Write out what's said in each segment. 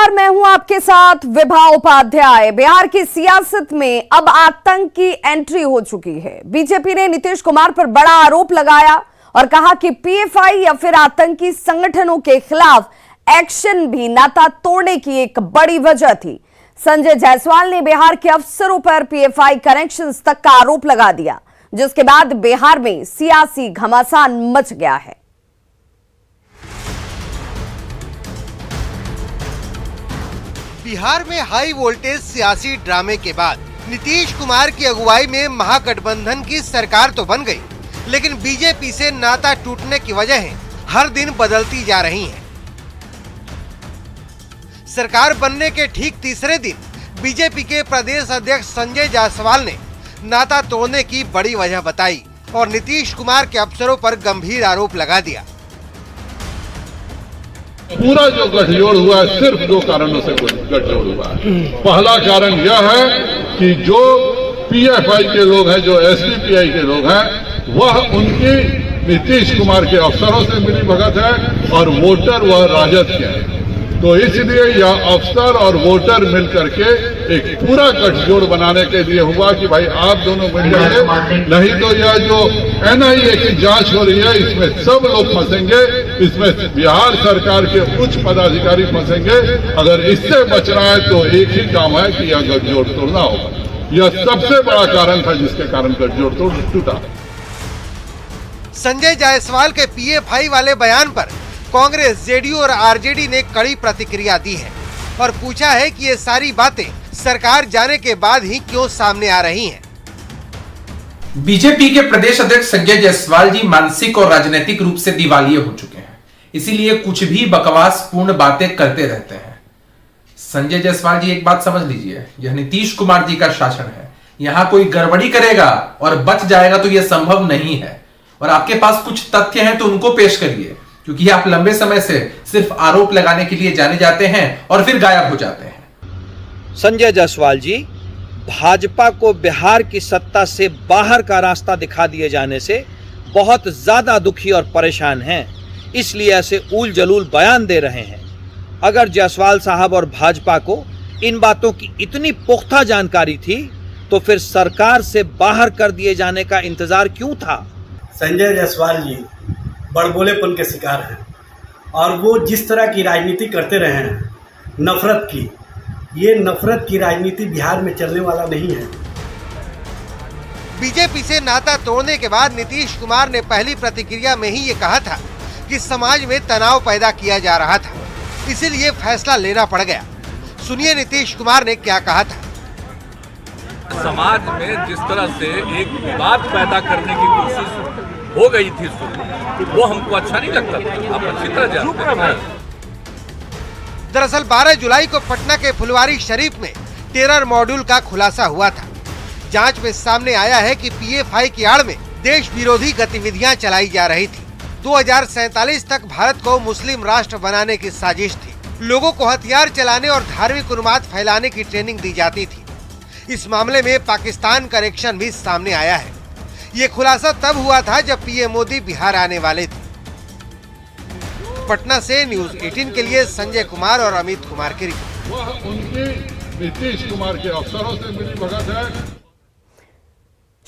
नमस्कार, मैं हूं आपके साथ विभा उपाध्याय। बिहार की सियासत में अब आतंक की एंट्री हो चुकी है। बीजेपी ने नीतीश कुमार पर बड़ा आरोप लगाया और कहा कि पीएफआई या फिर आतंकी संगठनों के खिलाफ एक्शन भी नाता तोड़ने की एक बड़ी वजह थी। संजय जायसवाल ने बिहार के अफसरों पर पीएफआई कनेक्शंस तक का आरोप लगा दिया, जिसके बाद बिहार में सियासी घमासान मच गया है। बिहार में हाई वोल्टेज सियासी ड्रामे के बाद नीतीश कुमार की अगुवाई में महागठबंधन की सरकार तो बन गई, लेकिन बीजेपी से नाता टूटने की वजहें हर दिन बदलती जा रही हैं। सरकार बनने के ठीक तीसरे दिन बीजेपी के प्रदेश अध्यक्ष संजय जायसवाल ने नाता तोड़ने की बड़ी वजह बताई और नीतीश कुमार के अफसरों पर गंभीर आरोप लगा दिया। पूरा जो गठजोड़ हुआ है सिर्फ दो कारणों से गठजोड़ हुआ है। पहला कारण यह है कि जो पीएफआई के लोग हैं, जो एसडीपीआई के लोग हैं, वह उनकी नीतीश कुमार के अफसरों से मिली भगत है और वोटर वह राजद के हैं। तो इसलिए यह अफसर और वोटर मिल करके एक पूरा गठजोड़ बनाने के लिए हुआ कि भाई आप दोनों मिल जाइए, नहीं तो यह जो एनआईए की जांच हो रही है इसमें सब लोग फंसेंगे, इसमें बिहार सरकार के उच्च पदाधिकारी फंसेंगे। अगर इससे बचना है तो एक ही काम है कि यह गठजोड़ तोड़ना होगा। यह सबसे बड़ा कारण था जिसके कारण गठजोड़ टूटा। संजय जायसवाल के पीएफआई वाले बयान पर कांग्रेस, जेडीयू और आरजेडी ने कड़ी प्रतिक्रिया दी है और पूछा है कि ये सारी बातें सरकार जाने के बाद ही क्यों सामने आ रही हैं। बीजेपी के प्रदेश अध्यक्ष संजय जायसवाल जी मानसिक और राजनीतिक रूप से दिवालिये हो चुके हैं, इसीलिए कुछ भी बकवास पूर्ण बातें करते रहते हैं। संजय जायसवाल जी, एक बात समझ लीजिए, यह नीतीश कुमार जी का शासन है। यहां कोई गड़बड़ी करेगा और बच जाएगा तो यह संभव नहीं है। और आपके पास कुछ तथ्य हैं तो उनको पेश करिए, क्योंकि आप लंबे समय से सिर्फ आरोप लगाने के लिए जाने जाते हैं और फिर गायब हो जाते हैं। संजय जायसवाल जी, भाजपा को बिहार की सत्ता से बाहर का रास्ता दिखा दिए जाने से बहुत ज्यादा दुखी और परेशान हैं, इसलिए ऐसे ऊल जलूल बयान दे रहे हैं। अगर जायसवाल साहब और भाजपा को इन बातों की इतनी पुख्ता जानकारी थी तो फिर सरकार से बाहर कर दिए जाने का इंतजार क्यों था? संजय जायसवाल जी बड़बोलेपन के शिकार हैं और वो जिस तरह की राजनीति करते रहे हैं, नफरत की, ये नफरत की राजनीति बिहार में चलने वाला नहीं है। बीजेपी से नाता तोड़ने के बाद नीतीश कुमार ने पहली प्रतिक्रिया में ही ये कहा था कि समाज में तनाव पैदा किया जा रहा था, इसीलिए फैसला लेना पड़ गया। सुनिए नीतीश कुमार ने क्या कहा था। समाज में जिस तरह से एक विवाद पैदा करने की कोशिश हो गई थी वो हमको अच्छा नहीं लगता था, आप अच्छी तरह जानते हैं। दरअसल 12 जुलाई को पटना के फुलवारी शरीफ में टेरर मॉड्यूल का खुलासा हुआ था। जांच में सामने आया है कि पीएफआई की आड़ में देश विरोधी गतिविधियां चलाई जा रही थी। 2047 तक भारत को मुस्लिम राष्ट्र बनाने की साजिश थी। लोगों को हथियार चलाने और धार्मिक उन्माद फैलाने की ट्रेनिंग दी जाती थी। इस मामले में पाकिस्तान कनेक्शन भी सामने आया है। ये खुलासा तब हुआ था जब पीएम मोदी बिहार आने वाले थे। पटना से न्यूज 18 के लिए संजय कुमार और अमित कुमार की रिपोर्ट। वह उनकी नीतीश कुमार के अफसरों से मिली भगत है।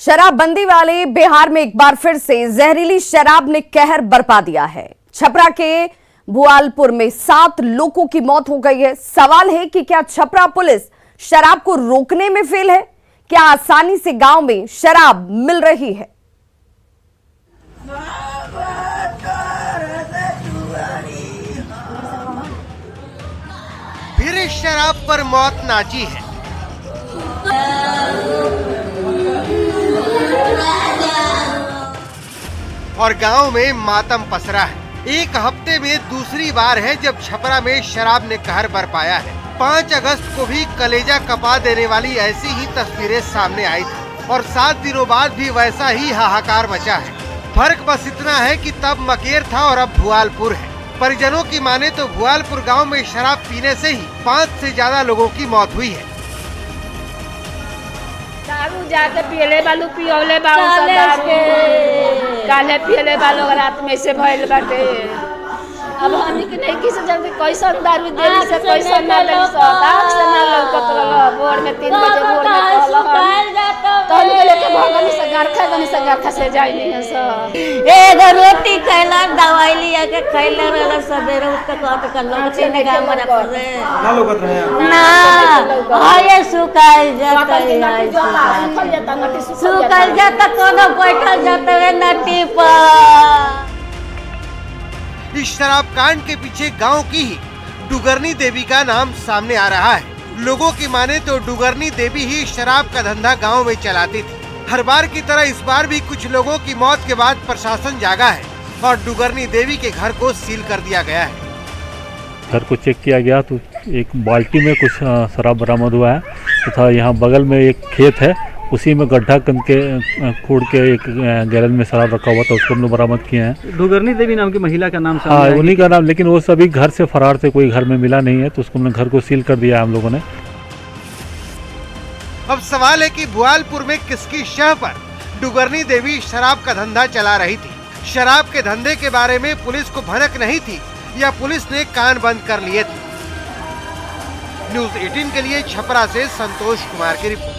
शराबबंदी वाले बिहार में एक बार फिर से जहरीली शराब ने कहर बरपा दिया है। छपरा के भुआलपुर में 7 लोगों की मौत हो गई है। सवाल है कि क्या छपरा पुलिस शराब को रोकने में फेल है? क्या आसानी से गांव में शराब मिल रही है? फिर शराब पर मौत नाची है। और गांव में मातम पसरा है। एक हफ्ते में दूसरी बार है जब छपरा में शराब ने कहर बरपाया है। 5 अगस्त को भी कलेजा कपा देने वाली ऐसी ही तस्वीरें सामने आई थी और 7 दिनों बाद भी वैसा ही हाहाकार मचा है। फर्क बस इतना है कि तब मकेर था और अब भुआलपुर है। परिजनों की माने तो भुआलपुर गांव में शराब पीने से ही 5 से ज्यादा लोगों की मौत हुई है। दारू जाके पियले बालू पियोले बालू काले पियले बालू रात में से भइल बाटे। अब हमनी के नहीं किसी जल्दी कैसन दारू देली से कैसन ना देली से आँख से ना लौकत रहल भोर में 3 बजे भोर में कहल तो हम के लेके भगनी से गरखा से जाई नहीं से एगो रोटी खैला दवाई लिया के खैला रहल सवेरे उठ के कहत कर लोग चीने गा मरा कर रे ना लोगत रहे ना हाय सुकाई जाता है सुकाई जाता कोनो बैठल जाता है नटी पर। इस शराब कांड के पीछे गांव की ही डुगरनी देवी का नाम सामने आ रहा है। लोगों की माने तो डुगरनी देवी ही शराब का धंधा गांव में चलाती थी। हर बार की तरह इस बार भी कुछ लोगों की मौत के बाद प्रशासन जागा है और डुगरनी देवी के घर को सील कर दिया गया है। घर को चेक किया गया तो एक बाल्टी में कुछ शराब बरामद हुआ है तथा यहाँ बगल में एक खेत है, उसी में गड्ढा खोद के एक गैलन में शराब रखा हुआ था, उसको हम लोग बरामद किए हैं। डुगरनी देवी नाम की महिला का नाम हाँ, उन्हीं का नाम, लेकिन वो सभी घर से फरार थे, कोई घर में मिला नहीं है, तो उसको हमने घर को सील कर दिया हम लोगों ने। अब सवाल है कि भुआलपुर में किसकी शह पर डुगरनी देवी शराब का धंधा चला रही थी। शराब के धंधे के बारे में पुलिस को भनक नहीं थी या पुलिस ने कान बंद कर लिए थे। न्यूज़ 18 के लिए छपरा से संतोष कुमार की रिपोर्ट।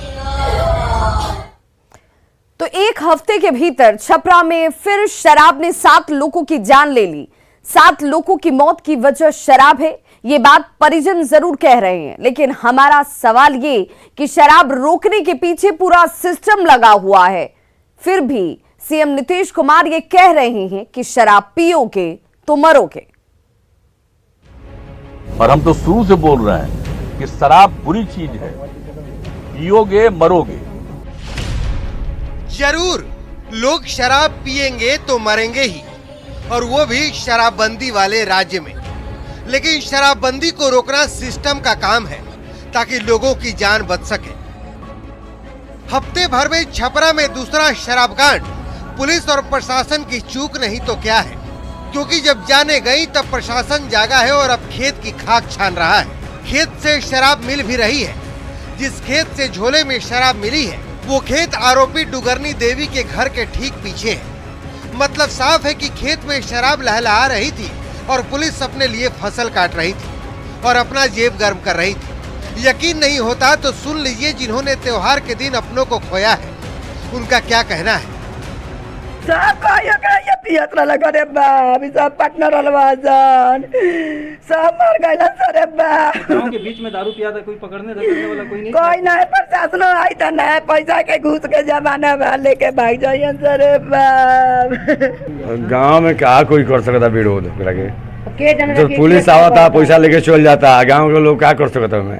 तो एक हफ्ते के भीतर छपरा में फिर शराब ने 7 लोगों की जान ले ली। 7 लोगों की मौत की वजह शराब है, ये बात परिजन जरूर कह रहे हैं, लेकिन हमारा सवाल ये कि शराब रोकने के पीछे पूरा सिस्टम लगा हुआ है, फिर भी सीएम नीतीश कुमार ये कह रहे हैं कि शराब पियोगे तो मरोगे। और हम तो शुरू से बोल रहे हैं कि शराब बुरी चीज है, पियोगे मरोगे। जरूर लोग शराब पिएंगे तो मरेंगे ही, और वो भी शराबबंदी वाले राज्य में। लेकिन शराबबंदी को रोकना सिस्टम का काम है ताकि लोगों की जान बच सके। हफ्ते भर में छपरा में दूसरा शराबकांड, पुलिस और प्रशासन की चूक नहीं तो क्या है, क्योंकि जब जाने गई तब प्रशासन जागा है और अब खेत की खाक छान रहा है। खेत से शराब मिल भी रही है। जिस खेत से झोले में शराब मिली है वो खेत आरोपी डुगरनी देवी के घर के ठीक पीछे है। मतलब साफ है कि खेत में शराब लहलहा रही थी और पुलिस अपने लिए फसल काट रही थी और अपना जेब गर्म कर रही थी। यकीन नहीं होता तो सुन लीजिए जिन्होंने त्योहार के दिन अपनों को खोया है, उनका क्या कहना है। सब पियत लगा रे बाप, सब पार्टनर अलवाजन सब मर गए सरे बाप। गांव के बीच में दारू पिया था, कोई पकड़ने धरने वाला कोई नहीं? कोई नहीं, प्रशासन आई था ना, पैसा के घूस के जमाना में लेके भाग जाइए सरे बाप। गांव में क्या कोई कर सकता विरोध लगे, तो पुलिस आवता पैसा लेके चल जाता, गांव के लोग क्या कर सकता है?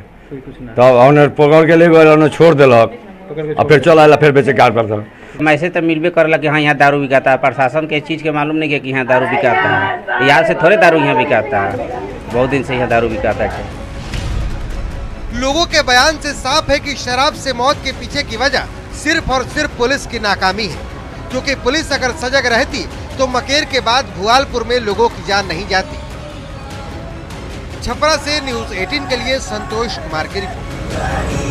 तो पकड़ के ले गए, छोड़ दिलक और फिर चल आला, फिर बेचे कार करता। ऐसे तो मिलबे करला कि हाँ यहाँ दारू बिकाता है। प्रशासन के चीज़ के मालूम नहीं है कि यहाँ दारू बिकाता है। यहाँ से थोड़े दारू यहाँ बिकाता है, बहुत दिन से यहाँ दारू बिकाता है। लोगों के बयान से साफ है कि शराब से मौत के पीछे की वजह सिर्फ और सिर्फ पुलिस की नाकामी है, क्योंकि पुलिस अगर सजग रहती तो मकेर के बाद भुआलपुर में लोगों की जान नहीं जाती। छपरा से न्यूज़ 18 के लिए संतोष कुमार की रिपोर्ट।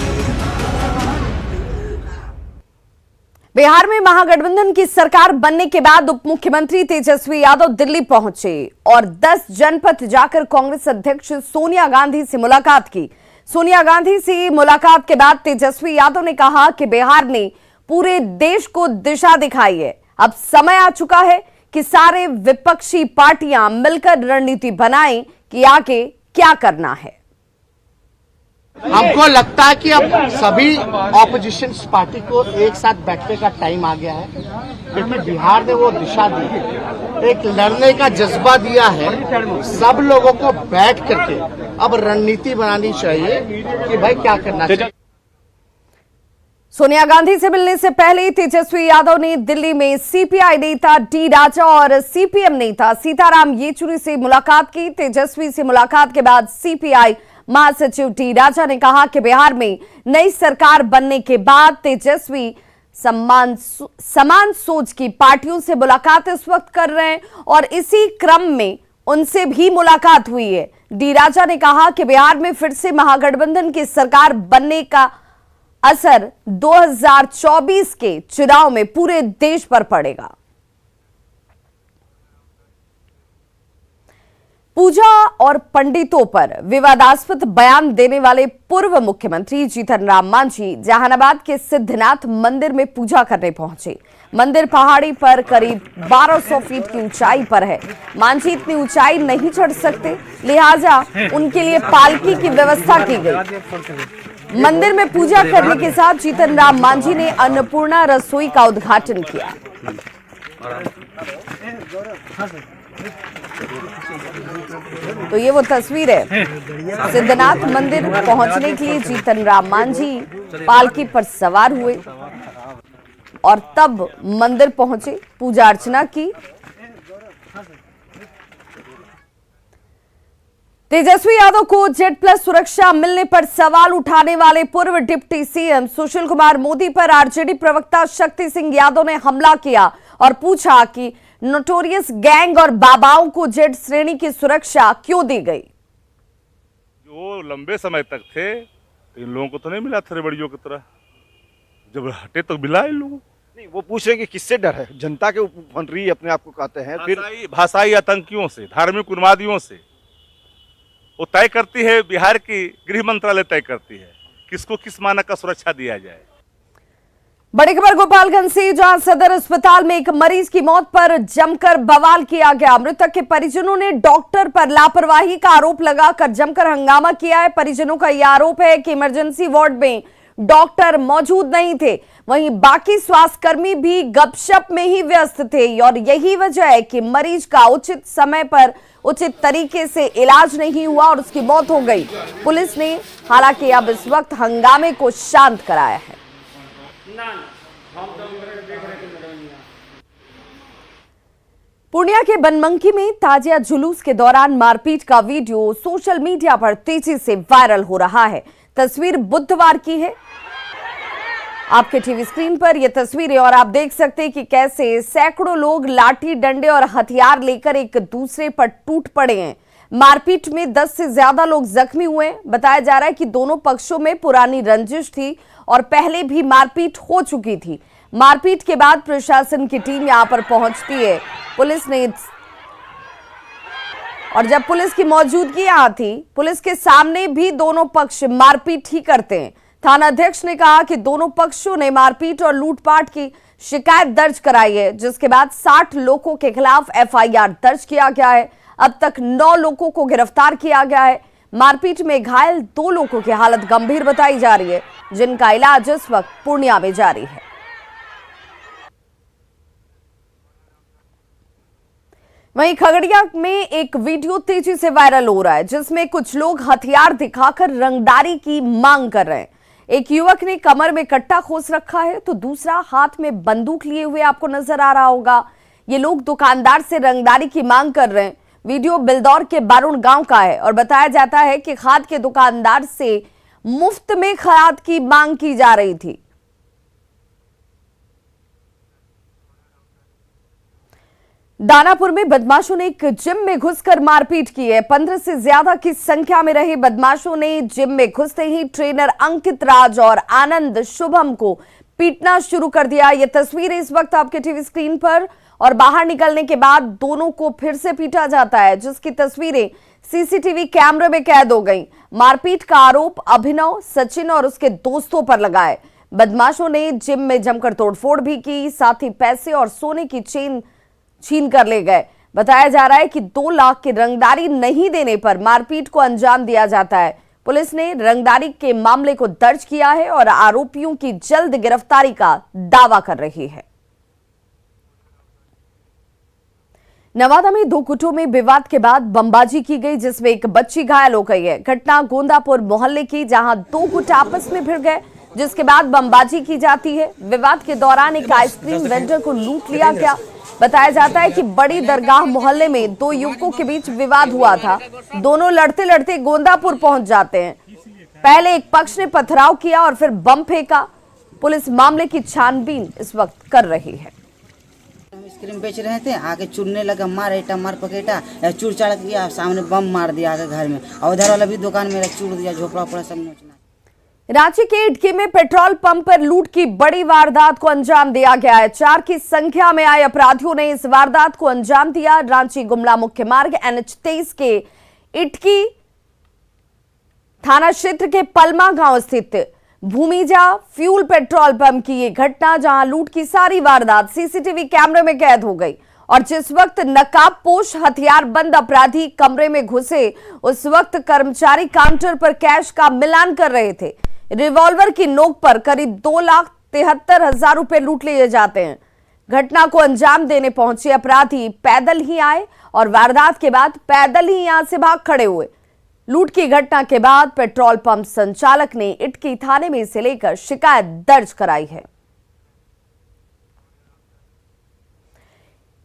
बिहार में महागठबंधन की सरकार बनने के बाद उप मुख्यमंत्री तेजस्वी यादव दिल्ली पहुंचे और 10 जनपद जाकर कांग्रेस अध्यक्ष सोनिया गांधी से मुलाकात की। सोनिया गांधी से मुलाकात के बाद तेजस्वी यादव ने कहा कि बिहार ने पूरे देश को दिशा दिखाई है। अब समय आ चुका है कि सारे विपक्षी पार्टियां मिलकर रणनीति बनाएं कि आगे क्या करना है। हमको लगता है कि अब सभी ऑपोजिशन पार्टी को एक साथ बैठने का टाइम आ गया है, क्योंकि बिहार ने वो दिशा दी है, एक लड़ने का जज्बा दिया है। सब लोगों को बैठ करके अब रणनीति बनानी चाहिए कि भाई क्या करना चाहिए। सोनिया गांधी से मिलने से पहले तेजस्वी यादव ने दिल्ली में सीपीआई नेता डी राजा और सीपीएम नेता सीताराम येचुरी से मुलाकात की। तेजस्वी से मुलाकात के बाद सीपीआई महासचिव डी राजा ने कहा कि बिहार में नई सरकार बनने के बाद तेजस्वी समान सोच की पार्टियों से मुलाकात इस वक्त कर रहे हैं और इसी क्रम में उनसे भी मुलाकात हुई है। डी राजा ने कहा कि बिहार में फिर से महागठबंधन की सरकार बनने का असर 2024 के चुनाव में पूरे देश पर पड़ेगा। पूजा और पंडितों पर विवादास्पद बयान देने वाले पूर्व मुख्यमंत्री जीतन राम मांझी जहानाबाद के सिद्धनाथ मंदिर में पूजा करने पहुंचे। मंदिर पहाड़ी पर करीब 1200 फीट की ऊंचाई पर है। मांझी इतनी ऊंचाई नहीं चढ़ सकते, लिहाजा उनके लिए पालकी की व्यवस्था की गई। मंदिर में पूजा करने के साथ जीतन राम मांझी ने अन्नपूर्णा रसोई का उद्घाटन किया। तो ये वो तस्वीर है। सिद्धनाथ मंदिर पहुंचने के लिए जीतन राम मांझी पालकी पर सवार हुए और तब मंदिर पहुंचे, पूजा अर्चना की। तेजस्वी यादव को जेड प्लस सुरक्षा मिलने पर सवाल उठाने वाले पूर्व डिप्टी सीएम सुशील कुमार मोदी पर आरजेडी प्रवक्ता शक्ति सिंह यादव ने हमला किया और पूछा कि नोटोरियस गैंग और बाबाओं को जेड श्रेणी की सुरक्षा क्यों दी गई। जो लंबे समय तक थे इन लोगों को तो नहीं मिला थे बड़ियों की तरह, जब हटे तो मिला इन लोगों। नहीं, वो पूछ रहे हैं कि किससे डर है, जनता के फंडरी अपने आप को कहते हैं, फिर भाषाई आतंकियों से, धार्मिक उन्मादियों से। वो तय करती है, बिहार की गृह मंत्रालय तय करती है किसको किस मानक का सुरक्षा दिया जाए। बड़ी खबर गोपालगंज से, जहां सदर अस्पताल में एक मरीज की मौत पर जमकर बवाल किया गया। मृतक के परिजनों ने डॉक्टर पर लापरवाही का आरोप लगाकर जमकर हंगामा किया है। परिजनों का यह आरोप है कि इमरजेंसी वार्ड में डॉक्टर मौजूद नहीं थे, वहीं बाकी स्वास्थ्यकर्मी भी गपशप में ही व्यस्त थे और यही वजह है कि मरीज का उचित समय पर उचित तरीके से इलाज नहीं हुआ और उसकी मौत हो गई। पुलिस ने हालांकि अब इस वक्त हंगामे को शांत कराया है। पूर्णिया के बनमनखी में ताजिया जुलूस के दौरान मारपीट का वीडियो सोशल मीडिया पर तेजी से वायरल हो रहा है। तस्वीर बुधवार की है, आपके टीवी स्क्रीन पर यह तस्वीर है और आप देख सकते हैं कि कैसे सैकड़ों लोग लाठी डंडे और हथियार लेकर एक दूसरे पर टूट पड़े हैं। मारपीट में 10 से ज्यादा लोग जख्मी हुए। बताया जा रहा है कि दोनों पक्षों में पुरानी रंजिश थी और पहले भी मारपीट हो चुकी थी। मारपीट के बाद प्रशासन की टीम यहां पर पहुंचती है। पुलिस ने और जब पुलिस की मौजूदगी यहां थी, पुलिस के सामने भी दोनों पक्ष मारपीट ही करते हैं। थाना अध्यक्ष ने कहा कि दोनों पक्षों ने मारपीट और लूटपाट की शिकायत दर्ज कराई है, जिसके बाद 60 लोगों के खिलाफ एफआईआर दर्ज किया गया है। अब तक 9 लोगों को गिरफ्तार किया गया है। मारपीट में घायल 2 लोगों की हालत गंभीर बताई जा रही है, जिनका इलाज इस वक्त पूर्णिया में जारी है। वहीं खगड़िया में एक वीडियो तेजी से वायरल हो रहा है, जिसमें कुछ लोग हथियार दिखाकर रंगदारी की मांग कर रहे हैं। एक युवक ने कमर में कट्टा खोस रखा है तो दूसरा हाथ में बंदूक लिए हुए आपको नजर आ रहा होगा। ये लोग दुकानदार से रंगदारी की मांग कर रहे हैं। वीडियो बिलदौर के बारुण गांव का है और बताया जाता है कि खाद के दुकानदार से मुफ्त में खाद की मांग की जा रही थी। दानापुर में बदमाशों ने एक जिम में घुसकर मारपीट की है। 15 से ज्यादा की संख्या में रहे बदमाशों ने जिम में घुसते ही ट्रेनर अंकित राज और आनंद शुभम को पीटना शुरू कर दिया। यह तस्वीर इस वक्त आपके टीवी स्क्रीन पर और बाहर निकलने के बाद दोनों को फिर से पीटा जाता है, जिसकी तस्वीरें सीसीटीवी कैमरे में कैद हो गई। मारपीट का आरोप अभिनव, सचिन और उसके दोस्तों पर लगा है। बदमाशों ने जिम में जमकर तोड़फोड़ भी की, साथ ही पैसे और सोने की चेन छीन कर ले गए। बताया जा रहा है कि 2 लाख की रंगदारी नहीं देने पर मारपीट को अंजाम दिया जाता है। पुलिस ने रंगदारी के मामले को दर्ज किया है और आरोपियों की जल्द गिरफ्तारी का दावा कर रही है। नवादा में 2 गुटों में विवाद के बाद बमबाजी की गई, जिसमें एक बच्ची घायल हो गई है। घटना गोंदापुर मोहल्ले की, जहां 2 गुट आपस में भिड़ गए, जिसके बाद बमबाजी की जाती है। विवाद के दौरान एक आइसक्रीम वेंडर को लूट लिया गया। बताया जाता है कि बड़ी दरगाह मोहल्ले में 2 युवकों के बीच विवाद हुआ था। दोनों लड़ते लड़ते गोंदापुर पहुंच जाते हैं। पहले एक पक्ष ने पथराव किया और फिर बम फेंका। पुलिस मामले की छानबीन इस वक्त कर रही है। आइसक्रीम बेच रहे थे, आके चुनने लगा, मार एटा मार पकेटा, चूर चाड़ किया, सामने बम मार दिया आगे घर में, और उधर वाला भी दुकान मेरा चूर दिया, झोपड़ा उपड़ा सब नोचना। रांची के इटकी में पेट्रोल पंप पर लूट की बड़ी वारदात को अंजाम दिया गया है। 4 की संख्या में आए अपराधियों ने इस वारदात को अंजाम दिया। रांची गुमला मुख्य मार्ग NH23 के इटकी थाना क्षेत्र के पलमा गांव स्थित भूमिजा फ्यूल पेट्रोल पंप की ये घटना, जहां लूट की सारी वारदात सीसीटीवी कैमरे में कैद हो गई और जिस वक्त नकाबपोश हथियारबंद अपराधी कमरे में घुसे उस वक्त कर्मचारी काउंटर पर कैश का मिलान कर रहे थे। रिवॉल्वर की नोक पर करीब 2,73,000 रुपए लूट लिए जाते हैं। घटना को अंजाम देने पहुंचे अपराधी पैदल ही आए और वारदात के बाद पैदल ही यहां से भाग खड़े हुए। लूट की घटना के बाद पेट्रोल पंप संचालक ने इटकी थाने में इसे लेकर शिकायत दर्ज कराई है।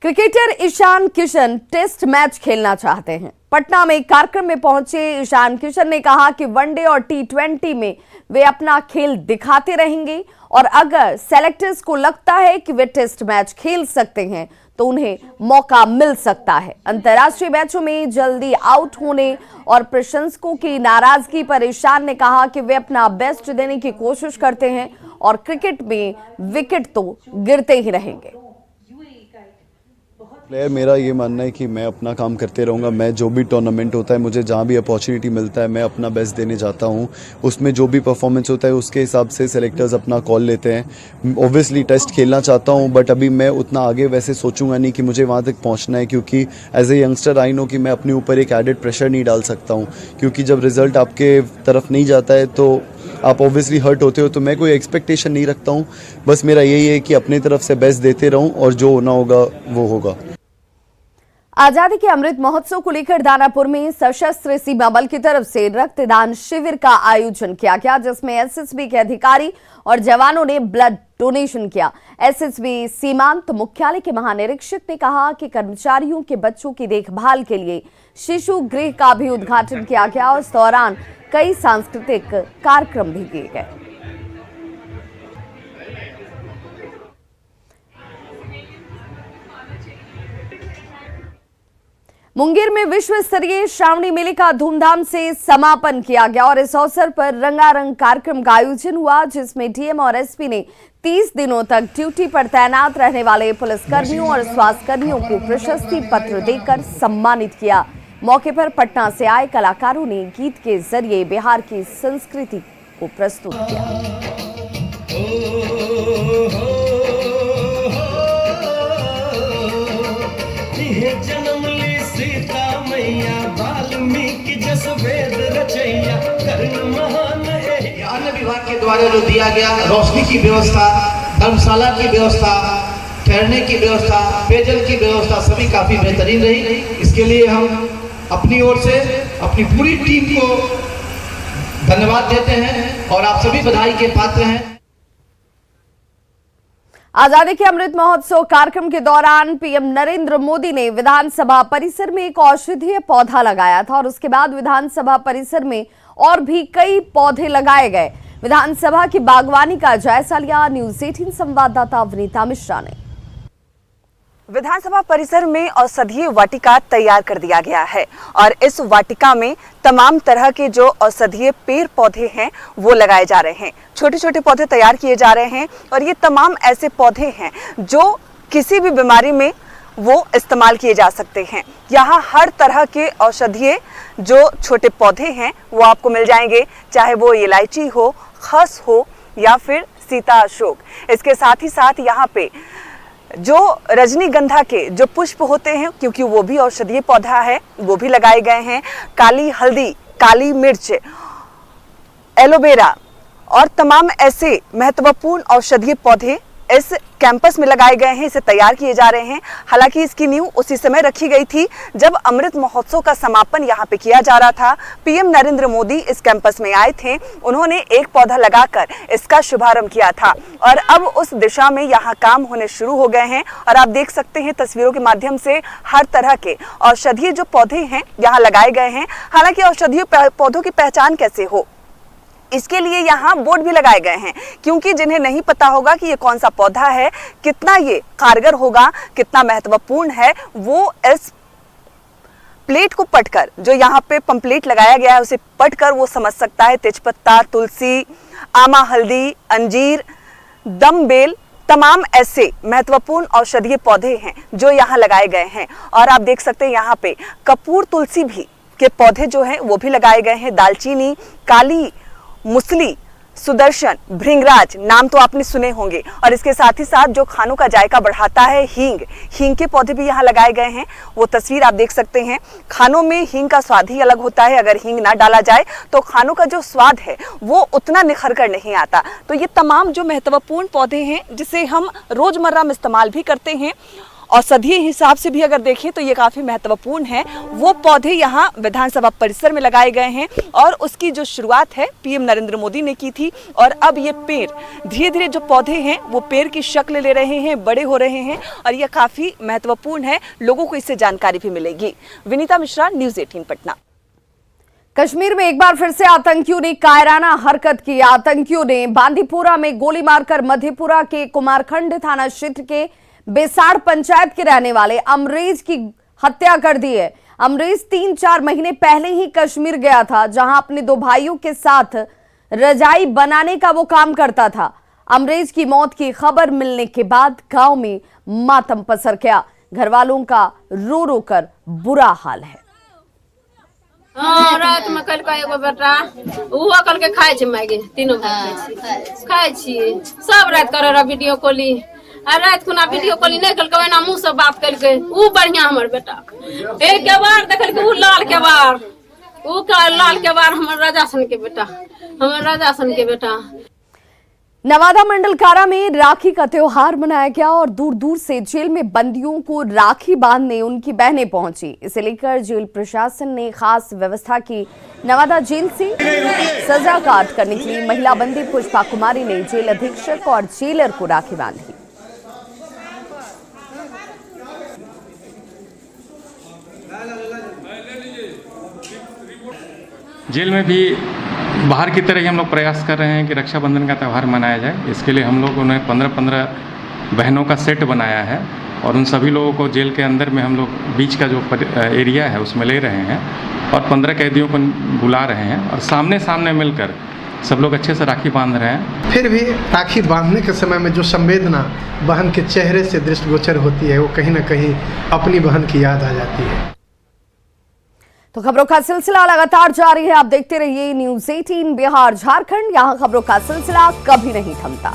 Cricketer Ishan Kishan test match खेलना चाहते हैं। पटना में एक कार्यक्रम में पहुंचे ईशान किशन ने कहा कि वनडे और T20 में वे अपना खेल दिखाते रहेंगे और अगर सेलेक्टर्स को लगता है कि वे टेस्ट मैच खेल सकते हैं तो उन्हें मौका मिल सकता है। अंतर्राष्ट्रीय मैचों में जल्दी आउट होने और प्रशंसकों की नाराजगी पर ईशान ने कहा कि वे अपना बेस्ट देने की कोशिश करते हैं और क्रिकेट में विकेट तो गिरते ही रहेंगे। प्लेयर मेरा ये मानना है कि मैं अपना काम करते रहूँगा। मैं जो भी टूर्नामेंट होता है, मुझे जहाँ भी अपॉर्चुनिटी मिलता है, मैं अपना बेस्ट देने जाता हूँ। उसमें जो भी परफॉर्मेंस होता है उसके हिसाब से सेलेक्टर्स अपना कॉल लेते हैं। ऑब्वियसली टेस्ट खेलना चाहता हूँ बट अभी मैं उतना आगे वैसे सोचूंगा नहीं कि मुझे वहाँ तक पहुँचना है, क्योंकि as a youngster I know कि मैं अपने ऊपर एक एडेड प्रेशर नहीं डाल सकता हूँ, क्योंकि जब रिजल्ट आपके तरफ नहीं जाता है तो आप ऑब्वियसली हर्ट होते हो। तो मैं कोई एक्सपेक्टेशन नहीं रखता हूँ, बस मेरा यही है कि अपनी तरफ से बेस्ट देते रहूँ और जो होना होगा वो होगा। आजादी के अमृत महोत्सव को लेकर दानापुर में सशस्त्र सीमा बल की तरफ से रक्तदान शिविर का आयोजन किया गया, जिसमें एसएसबी के अधिकारी और जवानों ने ब्लड डोनेशन किया। एसएसबी सीमांत मुख्यालय के महानिरीक्षक ने कहा कि कर्मचारियों के बच्चों की देखभाल के लिए शिशु गृह का भी उद्घाटन किया गया और इस दौरान कई सांस्कृतिक कार्यक्रम भी किए गए। मुंगेर में विश्व स्तरीय श्रावणी मेले का धूमधाम से समापन किया गया और इस अवसर पर रंगारंग कार्यक्रम का आयोजन हुआ, जिसमें डीएम और एसपी ने 30 दिनों तक ड्यूटी पर तैनात रहने वाले पुलिसकर्मियों और स्वास्थ्यकर्मियों को प्रशस्ति पत्र देकर सम्मानित किया। मौके पर पटना से आए कलाकारों ने गीत के जरिए बिहार की संस्कृति को प्रस्तुत किया। अन्य विभाग के द्वारा जो दिया गया रोशनी की व्यवस्था, धर्मशाला की व्यवस्था, ठहरने की व्यवस्था, पेयजल की व्यवस्था सभी काफी बेहतरीन रही। इसके लिए हम अपनी ओर से अपनी पूरी टीम को धन्यवाद देते हैं और आप सभी बधाई के पात्र हैं। आजादी के अमृत महोत्सव कार्यक्रम के दौरान पीएम नरेंद्र मोदी ने विधानसभा परिसर में एक औषधीय पौधा लगाया था और उसके बाद विधानसभा परिसर में और भी कई पौधे लगाए गए। विधानसभा की बागवानी का जायजा लिया न्यूज़ 18 संवाददाता वनीता मिश्रा ने। विधानसभा परिसर में औषधीय वाटिका तैयार कर दिया गया है और इस वाटिका में तमाम तरह के जो औषधीय पेड़ पौधे हैं वो लगाए जा रहे हैं। छोटे छोटे पौधे तैयार किए जा रहे हैं और ये तमाम ऐसे पौधे हैं जो किसी भी बीमारी में वो इस्तेमाल किए जा सकते हैं। यहाँ हर तरह के औषधीय जो छोटे पौधे हैं वो आपको मिल जाएंगे, चाहे वो इलायची हो, खस हो या फिर सीता अशोक। इसके साथ ही साथ यहाँ पे जो रजनीगंधा के जो पुष्प होते हैं, क्योंकि वो भी औषधीय पौधा है, वो भी लगाए गए हैं। काली हल्दी, काली मिर्च, एलोवेरा और तमाम ऐसे महत्वपूर्ण औषधीय पौधे इस कैंपस में लगाए गए हैं, इसे तैयार किए जा रहे हैं। हालांकि इसकी नींव उसी समय रखी गई थी जब अमृत महोत्सव का समापन यहाँ पे किया जा रहा था। पीएम नरेंद्र मोदी इस कैंपस में आए थे, उन्होंने एक पौधा लगाकर इसका शुभारंभ किया था और अब उस दिशा में यहाँ काम होने शुरू हो गए हैं। और आप देख सकते हैं तस्वीरों के माध्यम से हर तरह के औषधीय जो पौधे हैं यहाँ लगाए गए हैं। हालांकि औषधीय पौधों की पहचान कैसे हो, इसके लिए यहाँ बोर्ड भी लगाए गए हैं, क्योंकि जिन्हें नहीं पता होगा कि ये कौन सा पौधा है, कितना ये कारगर होगा, कितना महत्वपूर्ण है, वो इस प्लेट को पटकर, जो यहाँ पे पंपलेट लगाया गया है उसे पटकर वो समझ सकता है तेजपत्ता, तुलसी, आमा, हल्दी, अंजीर, दम बेल, तमाम ऐसे महत्वपूर्ण औषधीय पौधे हैं जो यहाँ लगाए गए हैं। और आप देख सकते हैं यहाँ पे कपूर तुलसी भी के पौधे जो हैं वो भी लगाए गए हैं। दालचीनी, काली मुसली, सुदर्शन, भृंगराज नाम तो आपने सुने होंगे। और इसके साथ ही साथ जो खानों का जायका बढ़ाता है हींग के पौधे भी यहाँ लगाए गए हैं। वो तस्वीर आप देख सकते हैं। खानों में हींग का स्वाद ही अलग होता है, अगर हींग ना डाला जाए तो खानों का जो स्वाद है वो उतना निखर कर नहीं आता। तो ये तमाम जो महत्वपूर्ण पौधे हैं जिसे हम रोजमर्रा में इस्तेमाल भी करते हैं, औषधीय हिसाब से भी अगर देखें तो ये काफ़ी महत्वपूर्ण है, वो पौधे यहाँ विधानसभा परिसर में लगाए गए हैं। और उसकी जो शुरुआत है पीएम नरेंद्र मोदी ने की थी। और अब ये पेड़ धीरे धीरे जो पौधे हैं वो पेड़ की शक्ल ले रहे हैं, बड़े हो रहे हैं और ये काफ़ी महत्वपूर्ण है। लोगों को इससे जानकारी भी मिलेगी। विनीता मिश्रा, न्यूज़ 18 पटना। कश्मीर में एक बार फिर से आतंकियों ने कायराना हरकत की। आतंकियों ने बांदीपुरा में गोली मारकर मधेपुरा के कुमारखंड थाना क्षेत्र के बेसाड़ पंचायत के रहने वाले अमरेज की हत्या कर दी है। अमरेज 3-4 महीने पहले ही कश्मीर गया था, जहां अपने 2 भाइयों के साथ रजाई बनाने का वो काम करता था। अमरेज की मौत की खबर मिलने के बाद गांव में मातम पसर गया। घर वालों का रो रो कर बुरा हाल है। रात में कल का एगो बेटा वो कल के खाए छे, मैगी तीनों खाए छी, सब रात करे वीडियो कॉलिंग। रात खुना वीडियो कॉलिंग नहीं कल के मुंह से बात कल के ऊ बढ़िया हमर बेटा एक के बार देखल के ऊ लाल के बार लाल के बार हमर राजासन के बेटा। नवादा मंडल कारा में राखी का त्योहार मनाया गया और दूर दूर से जेल में बंदियों को राखी बांधने उनकी बहनें पहुंची। इसे लेकर जेल प्रशासन ने खास व्यवस्था की। नवादा जेल से सजा काट कर निकली महिला बंदी पुष्पा कुमारी ने जेल अधीक्षक और जेलर को राखी बांधी। जेल में भी बाहर की तरह ही हम लोग प्रयास कर रहे हैं कि रक्षाबंधन का त्यौहार मनाया जाए। इसके लिए हम लोगों ने 15-15 बहनों का सेट बनाया है और उन सभी लोगों को जेल के अंदर में हम लोग बीच का जो एरिया है उसमें ले रहे हैं और 15 कैदियों को बुला रहे हैं और सामने सामने मिलकर सब लोग अच्छे से राखी बांध रहे हैं। फिर भी राखी बांधने के समय में जो संवेदना बहन के चेहरे से दृष्टिगोचर होती है वो कहीं ना कहीं अपनी बहन की याद आ जाती है। तो खबरों का सिलसिला लगातार जारी है। आप देखते रहिए न्यूज़ 18 बिहार झारखंड। यहाँ खबरों का सिलसिला कभी नहीं थमता।